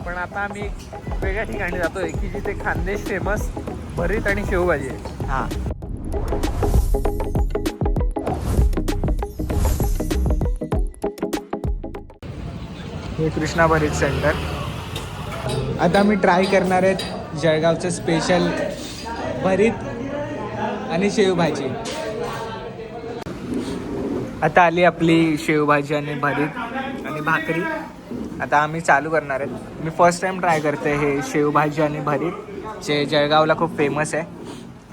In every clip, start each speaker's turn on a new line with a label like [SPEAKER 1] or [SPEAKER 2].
[SPEAKER 1] पण आता आम्ही एक वेगळ्या ठिकाणी जातोय की जिथे खानदेश फेमस भरीत आणि शेवभाजी आहे.
[SPEAKER 2] हां, हे कृष्णा भरीत सेंटर. आता मी ट्राय करणार आहे जळगावचं स्पेशल भरीत आणि शेवभाजी. आता आली आपली शेवभाजी आणि भरीत आणि भाकरी. आता आम्ही चालू करणार आहेत. मी फर्स्ट टाइम ट्राय करते हे शेवभाजी आणि भरीत जे जळगावला खूप फेमस आहे.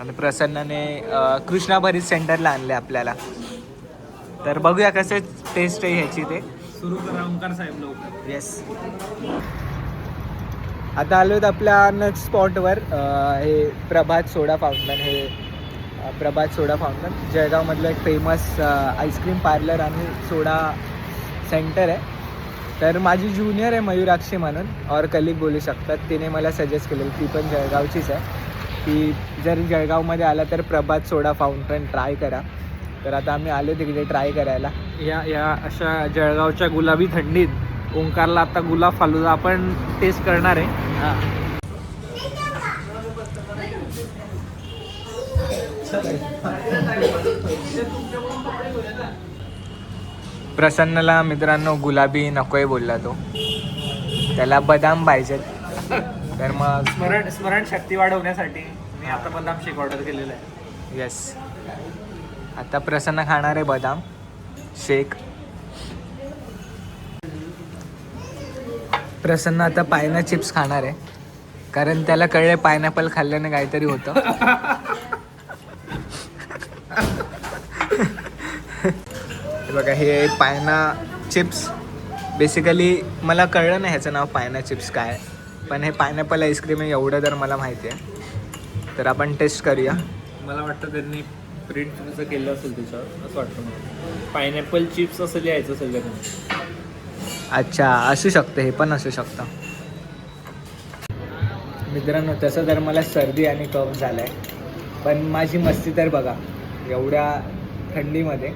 [SPEAKER 2] आणि प्रसन्नाने कृष्णा भरीत सेंटरला आणले आपल्याला. तर बघूया कसं टेस्ट आहे ह्याची ते.
[SPEAKER 1] सुरू करा ओंकार साहेब लवकर.
[SPEAKER 2] येस. आता आलो आहेत आपल्या नेक्स्ट स्पॉटवर. हे प्रभात सोडा फाउंटन. हे प्रभात सोडा फाउंटन जळगावमधलं एक फेमस आईस्क्रीम पार्लर आणि सोडा सेंटर आहे. तर माझी ज्युनियर आहे मयुराक्षी म्हणून और कलिग बोलू शकतात. तिने मला सजेस्ट केलेलं, ती पण जळगावचीच आहे, की जर जळगावमध्ये आला तर प्रभात सोडा फाउंटन ट्राय करा. तर आता आम्ही आलो तिकडे ट्राय करायला.
[SPEAKER 1] या अशा जळगावच्या गुलाबी थंडीत ओंकारला आता गुलाब फालुदा आपण टेस्ट करणार आहे.
[SPEAKER 2] हां, प्रसन्नला मित्रांनो गुलाबी नकोय बोलला तो, त्याला बदाम पाहिजेत. तर मग
[SPEAKER 1] स्मरण शक्ती वाढवण्यासाठी मी आता बदाम शेक ऑर्डर केलेला आहे.
[SPEAKER 2] येस, आता प्रसन्न खाणार आहे बदाम शेक. प्रसन्न आता पायना चिप्स खाणार आहे कारण त्याला कळले पायनॅपल खाल्ल्याने काहीतरी होतं. बघा हे पायना चिप्स. बेसिकली मला कळलं नाही ह्याचं नाव पायना चिप्स काय, पण हे पायनॅपल आईस्क्रीम आहे एवढं तर मला माहिती आहे. तर आपण टेस्ट करूया.
[SPEAKER 1] मला वाटतं त्यांनी प्रिंट तुमचं केलं असेल त्याच्यावर असं वाटतं मला. पायनॅपल चिप्स असं लिहायचं असेल त्यांनी.
[SPEAKER 2] अच्छा, असू शकतं, हे पण असू शकतं. मित्रांनो तसं तर मला सर्दी आणि कफ झाला आहे, पण माझी मस्ती तर बघा. एवढ्या थंडीमध्ये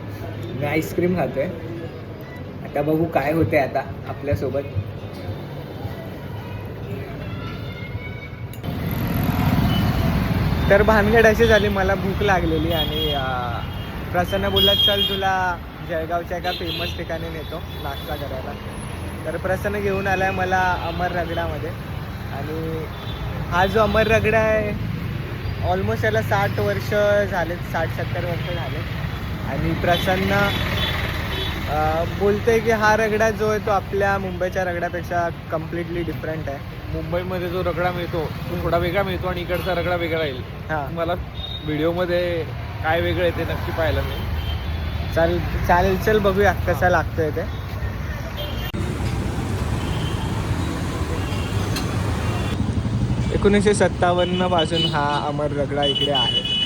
[SPEAKER 2] मी आईस्क्रीम खातो आहे. आता बघू काय होते आता आपल्यासोबत. तर भानगड अशी झाली, मला भूक लागलेली आणि प्रसन्न बोलला चल तुला जळगावच्या एका फेमस ठिकाणी नेतो नाश्ता करायला. तर प्रसन्न घेऊन आला आहे मला अमर रगडामध्ये. आणि हा जो अमर रगडा आहे ऑलमोस्ट याला 60 वर्ष झाले, 60-70 वर्ष झाले. आणि प्रसन्न बोलते की हा रगडा जो आहे तो आपल्या मुंबईच्या रगड्यापेक्षा कम्प्लिटली डिफरंट आहे.
[SPEAKER 1] मुंबईमध्ये जो रगडा मिळतो तो थोडा वेगळा मिळतो आणि इकडचा रगडा वेगळा राहील.
[SPEAKER 2] हां,
[SPEAKER 1] मला व्हिडिओमध्ये काय वेगळं आहे ते नक्की पाहायला मिळेल.
[SPEAKER 2] चालेल चल बघूया कसा लागतोय ते. 1957 पासून हा अमर रगडा इकडे आहे.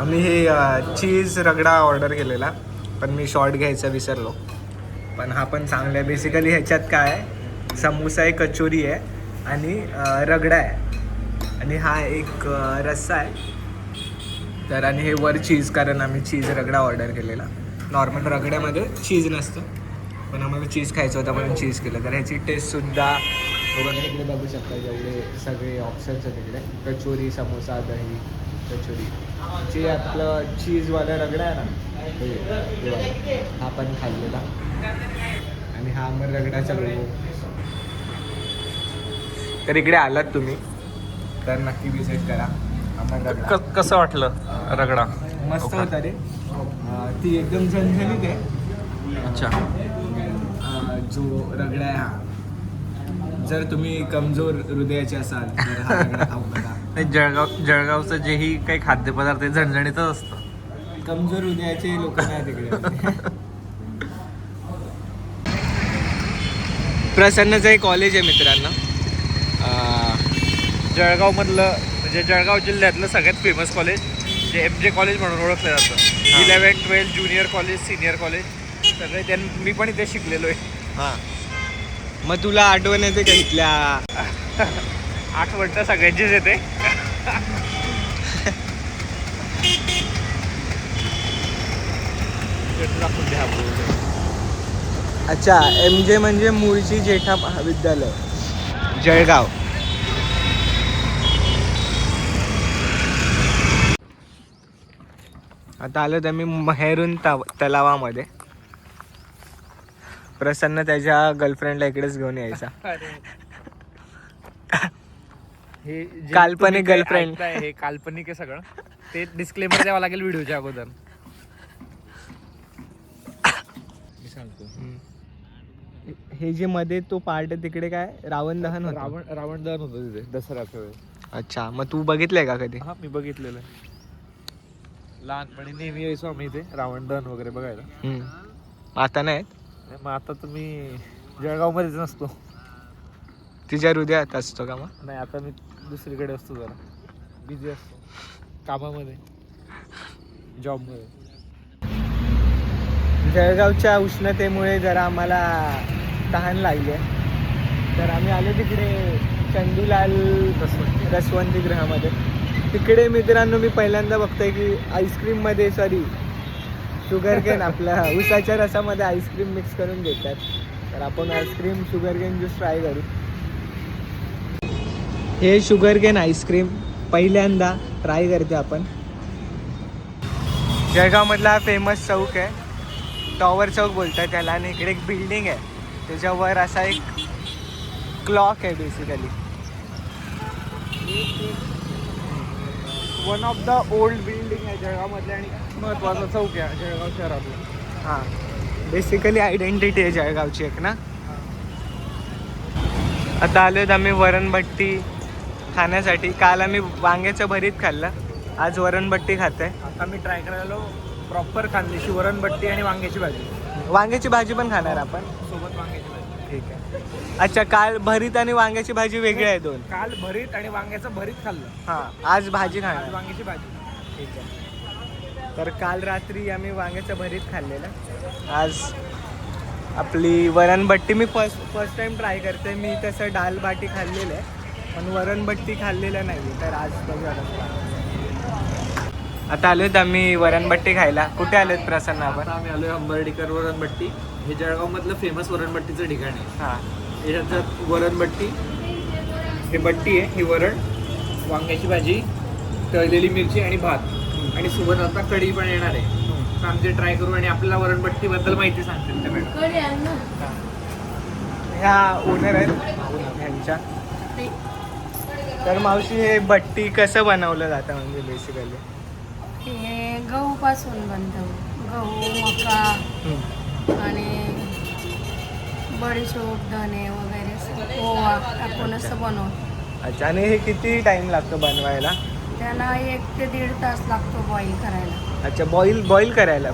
[SPEAKER 2] आम्ही हे चीज रगडा ऑर्डर केलेला, पण मी शॉर्ट घ्यायचा विसरलो. पण हा पण चांगला आहे. बेसिकली ह्याच्यात काय आहे, समोसा आहे, कचोरी आहे आणि रगडा आहे आणि हा एक रस्सा आहे. तर आणि हे वर चीज, कारण आम्ही चीज रगडा ऑर्डर केलेला. नॉर्मल रगड्यामध्ये चीज नसतं, पण आम्हाला चीज खायचं होतं म्हणून चीज केलं. तर ह्याची टेस्टसुद्धा वगैरे इकडे बघू शकता. जेवढे सगळे ऑप्शन्स आहेत इकडे, कचोरी, समोसा, दही, कचोरी. जे आपलं चीजवाला रगडा आहे ना, हा पण खाल्लेला. आणि हा अमर रगडाचा लोगो. तर इकडे आलात तुम्ही तर नक्की विजिट करा अमर रगडा.
[SPEAKER 1] कसं वाटलं रगडा?
[SPEAKER 2] मस्त होता रे. ती एकदम झणझणीत आहे.
[SPEAKER 1] अच्छा.
[SPEAKER 2] जो रगडा आहे हा, जर तुम्ही कमजोर हृदयाचे असाल तर हा रगडा खाऊ नका.
[SPEAKER 1] जळगावचं जेही काही खाद्यपदार्थ आहे झणझणीतच असतं.
[SPEAKER 2] कमजोर हृदयाचे लोक नाही तिकडे. प्रसन्नचं एक कॉलेज आहे मित्रांनो.
[SPEAKER 1] जळगावमधलं म्हणजे जळगाव जिल्ह्यातलं सगळ्यात फेमस कॉलेज जे MJ कॉलेज म्हणून ओळखलं जातं. 11, 12 ज्युनियर कॉलेज, सिनियर कॉलेज सगळे मी पण इथे शिकलेलो आहे.
[SPEAKER 2] हां, मग तुला आठवण येते का इथल्या?
[SPEAKER 1] आठवण तर सगळ्यांचीच येते.
[SPEAKER 2] अच्छा, MJ म्हणजे मूळची जेठा महाविद्यालय, जळगाव. आता आलो तर मी मेहरून तलावामध्ये. प्रसन्न त्याच्या गर्लफ्रेंडला इकडेच घेऊन यायचा.
[SPEAKER 1] हे जे
[SPEAKER 2] काल्पनिक
[SPEAKER 1] तुम्ही काय
[SPEAKER 2] गर्लफ्रेंड.
[SPEAKER 1] ऐकताय, हे काल्पनिक आहे सगळं. ते डिस्क्लेमर द्यावं लागेल व्हिडिओच्या अगोदर. मी सांगतो.
[SPEAKER 2] हे जे मध्ये तो पार्ट आहे तिकडे काय रावण दहन होतं.
[SPEAKER 1] रावण दहन होतं तिथे दसऱ्याच्या वेळेस.
[SPEAKER 2] अच्छा, मग तू बघितलंय का कधी?
[SPEAKER 1] हा, मी बघितलेलं आहे. लहानपणी नेहमी यायचो आम्ही इथे रावण दहन वगैरे बघायला.
[SPEAKER 2] आता नाही
[SPEAKER 1] मग आता तुम्ही जळगावमध्येच नसतो.
[SPEAKER 2] तिच्या हृदयात असतो का मग?
[SPEAKER 1] नाही, आता मी दुसरीकडे असतो, जरा बिझी असतो कामामध्ये, जॉबमध्ये.
[SPEAKER 2] जळगावच्या उष्णतेमुळे जरा आम्हाला तहान लागली आहे, तर आम्ही आलो तिकडे चंदूलाल रसवंती गृहामध्ये. तिकडे मित्रांनो मी पहिल्यांदा बघतोय की आईस्क्रीममध्ये शुगर केन आपल्या उसाच्या रसामध्ये आईस्क्रीम मिक्स करून देतात. तर आपण ice cream sugar cane juice try करू. हे शुगर केन आईस्क्रीम पहिल्यांदा ट्राय करते आपण. जळगावमधला फेमस चौक आहे, टॉवर चौक बोलतात त्याला, आणि इकडे एक बिल्डिंग आहे, त्याच्यावर असा एक क्लॉक आहे basically.
[SPEAKER 1] One of the old building आहे जळगावमधले आणि महत्त्वाचा चौक आहे जळगाव शहरातला.
[SPEAKER 2] हां, बेसिकली आयडेंटिटी आहे जळगावची एक ना. आता आलो आम्ही वरणभट्टी खाण्यासाठी. काल आम्ही वांग्याचं भरीत खाल्लं, आज वरणभट्टी खात आहे.
[SPEAKER 1] आता मी ट्राय करायला प्रॉपर खानदेशी वरणभट्टी आणि वांग्याची भाजी.
[SPEAKER 2] वांग्याची भाजी पण खाणार आपण
[SPEAKER 1] सोबत वांग्याची भाजी.
[SPEAKER 2] ठीक आहे. अच्छा, काल भरीत आणि वांग्याची भाजी वेगळी आहे दोन.
[SPEAKER 1] काल भरीत आणि वांग्याचं भरीत खाल्लं,
[SPEAKER 2] हां, आज भाजी खाणार.
[SPEAKER 1] आज वांग्याची भाजी.
[SPEAKER 2] ठीक आहे. तर काल रात्री आम्ही वांग्याचं भरीत खाल्लेलं, आज आपली वरणभट्टी. मी फर्स्ट टाइम ट्राय करते. मी तसं दाल बाटी खाल्लेलं आहे, पण वरणभट्टी खाल्लेलं नाही, तर आज बघूया. आता आलोत आम्ही वरणभट्टी खायला. कुठे आलोत प्रसन्न आपण?
[SPEAKER 1] आता आम्ही आलोय अंबर्डीकर वरणभट्टी. हे जळगावमधलं फेमस वरणभट्टीचं ठिकाण आहे.
[SPEAKER 2] हां,
[SPEAKER 1] याच्यात वरणभट्टी, हे भट्टी आहे, ही वरण, वांग्याची भाजी, तळलेली मिरची आणि भात, आणि सोबत आता कढी पण येणार आहे. तर आम्ही ट्राय करू आणि आपल्याला वरणभट्टीबद्दल माहिती सांगतील त्या मॅडम.
[SPEAKER 2] ह्या ओनर आहेत ह्यांच्या. तर मावशी, हे भट्टी कसं बनवलं जातं म्हणजे बेसिकली?
[SPEAKER 3] हे गहू पासून बनतं. गहू, मका आणि बडीशोप, धने वगैरे पोहा टाकून असं बनवतो.
[SPEAKER 2] अच्छा, आणि हे किती टाइम लागतो बनवायला?
[SPEAKER 3] त्याला 1 ते 1.5 तास लागतो बॉईल करायला.
[SPEAKER 2] अच्छा, बॉईल करायला.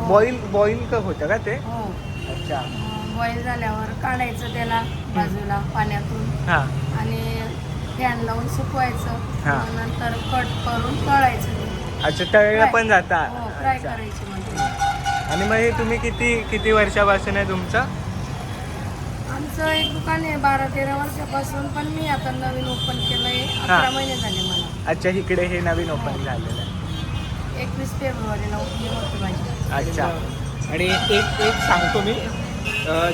[SPEAKER 2] बॉईल का होतं का ते?
[SPEAKER 3] हो.
[SPEAKER 2] अच्छा.
[SPEAKER 3] बॉईल झाल्यावर काढायचं त्याला बाजूला पाण्यातून,
[SPEAKER 2] हां,
[SPEAKER 3] आणि फॅन लावून सुकवायचं.
[SPEAKER 2] हा.
[SPEAKER 3] नंतर कट करून तळायचं.
[SPEAKER 2] अच्छा, तळलं पण जातं.
[SPEAKER 3] हो, फ्राय
[SPEAKER 2] अच्छा.
[SPEAKER 3] करायची म्हणजे.
[SPEAKER 2] आणि मग हे तुम्ही किती वर्षापासून आहे तुमचं?
[SPEAKER 3] आमचं एक दुकान आहे 12-13 वर्षापासून, पण मी आता नवीन ओपन केलं आहे. 11 महिने झाले मला.
[SPEAKER 2] अच्छा, इकडे हे नवीन ओपन झालेलं आहे.
[SPEAKER 3] 21 फेब्रुवारीला ओपनिंग होती माझी.
[SPEAKER 2] अच्छा.
[SPEAKER 1] आणि एक सांगतो मी,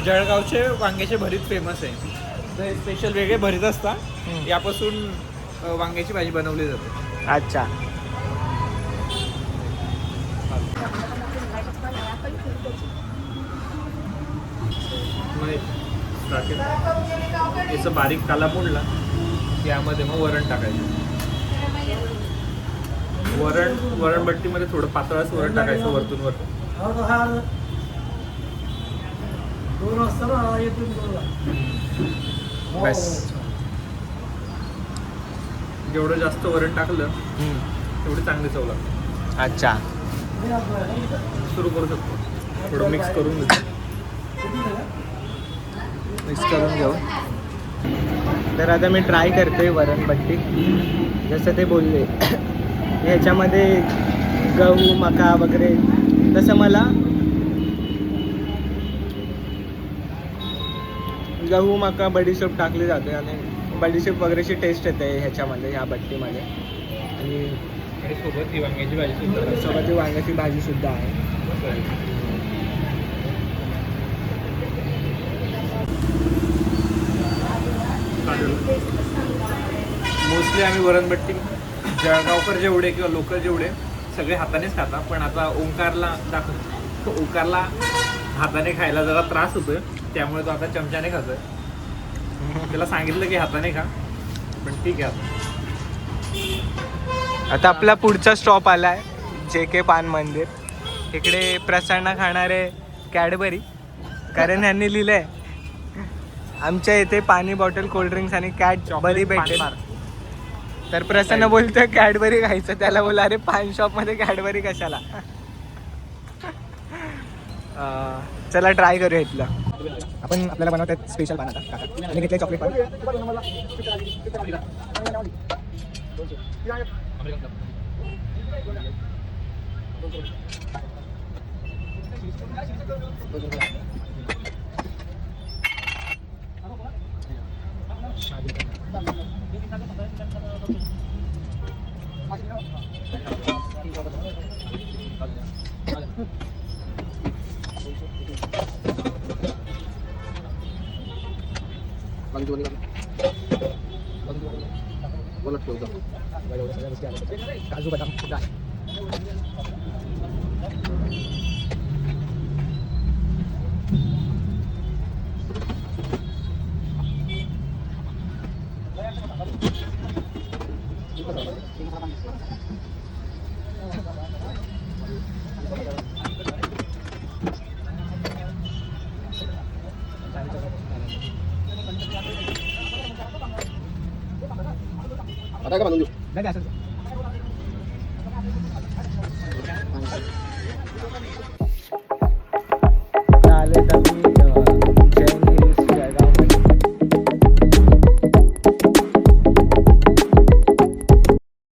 [SPEAKER 1] जळगावचे वांग्याचे भरीत फेमस आहे. तर स्पेशल वेगळे भरीत असतात, यापासून वांग्याची भाजी बनवली जाते.
[SPEAKER 2] अच्छा.
[SPEAKER 1] याचं बारीक काला मोडला, यामध्ये मग वरण टाकायचं. वरणभट्टीमध्ये थोडं पातळच वरण टाकायचं वरतून बस. जेवढं जास्त वरण टाकलं तेवढी चांगली चव लागते.
[SPEAKER 2] अच्छा,
[SPEAKER 1] सुरू करू शकतो. थोडं मिक्स करून
[SPEAKER 2] घेऊ. तर आता मी ट्राय करतोय वरणभट्टी. जसं ते बोलले, ह्याच्यामध्ये गहू मका वगैरे, तसं मला गहू मका बडीशेप टाकली जाते आणि बडीशेप वगैरेची टेस्ट येते ह्याच्यामध्ये, ह्या बट्टीमध्ये. आणि
[SPEAKER 1] सोबत ही वांग्याची भाजी सुद्धा
[SPEAKER 2] सोबत ही वांग्याची भाजी सुद्धा आहे.
[SPEAKER 1] मोस्टली आम्ही वरणबट्टी जळगावकर जेवढे किंवा लोकल जेवढे सगळे हातानेच खातात, पण आता ओंकारला दाखव, ओंकारला हाताने खायला जरा त्रास होतोय, त्यामुळे तो आता चमच्याने खातोय. त्याला सांगितलं की हाताने खा, पण ठीक आहे.
[SPEAKER 2] आता आपला पुढचा स्टॉप आलाय JK पान मंदिर. इकडे प्रसन्न खाणारे कॅडबरी, कारण यांनी लिहिलंय आमच्या इथे पाणी बॉटल कोल्ड्रिंक्स आणि कॅडबरी भेटेल. तर प्रसन्न बोलतोय कॅडबरी खायचं, त्याला बोला अरे पान शॉप मध्ये कॅडबरी कशाला. चला ट्राय करूया इथलं. आपण आपल्याला बनवतात स्पेशल पान. आता आणि घेतले चॉकलेट पान. काजू बदाम सुद्धा आहे.
[SPEAKER 4] आता का बांधून देऊ?
[SPEAKER 2] नाही असं